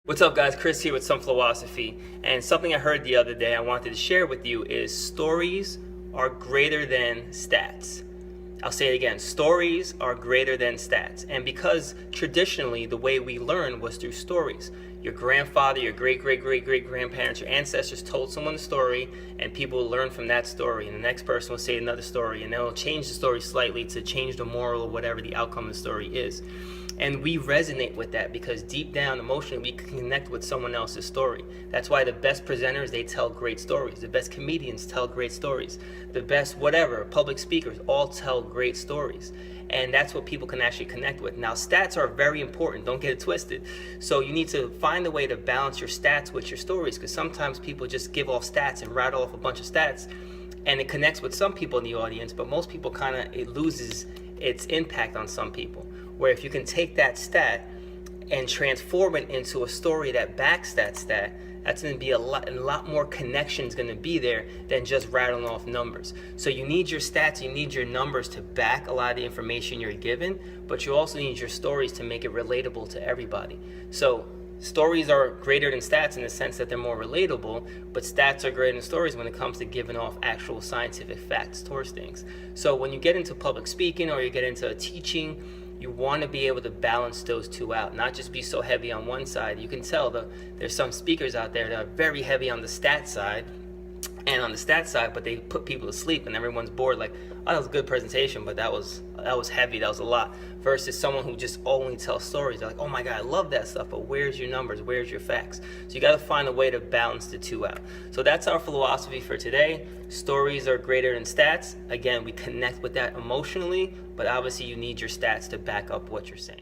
What's up, guys? Chris here with some FLO-OSOPHY, and something I heard the other day I wanted to share with you is stories are greater than stats. I'll say it again, stories are greater than stats. And because traditionally the way we learn was through stories. Your grandfather, your great-great-great-great-grandparents, your ancestors told someone a story, and people will learn from that story, and the next person will say another story, and they'll change the story slightly to change the moral or whatever the outcome of the story is. And we resonate with that because deep down emotionally we can connect with someone else's story. That's why the best presenters, they tell great stories. The best comedians tell great stories. The best whatever, public speakers all tell great stories. And that's what people can actually connect with. Now, stats are very important, don't get it twisted. So you need to find a way to balance your stats with your stories, because sometimes people just give off stats and rattle off a bunch of stats, and it connects with some people in the audience, but most people it loses its impact on some people. Where if you can take that stat and transform it into a story that backs that stat, that's going to be a lot more connections going to be there than just rattling off numbers. So you need your stats, you need your numbers to back a lot of the information you're given, but you also need your stories to make it relatable to everybody. So stories are greater than stats in the sense that they're more relatable, but stats are greater than stories when it comes to giving off actual scientific facts towards things. So when you get into public speaking or you get into teaching, you want to be able to balance those two out, not just be so heavy on one side. You can tell there's some speakers out there that are very heavy on the stat side, but they put people to sleep and everyone's bored, like, oh, that was a good presentation, but that was heavy, that was a lot. Versus someone who just only tells stories. They're like, oh my God, I love that stuff, but where's your numbers? Where's your facts? So you got to find a way to balance the two out. So that's our philosophy for today. Stories are greater than stats. Again, we connect with that emotionally, but obviously you need your stats to back up what you're saying.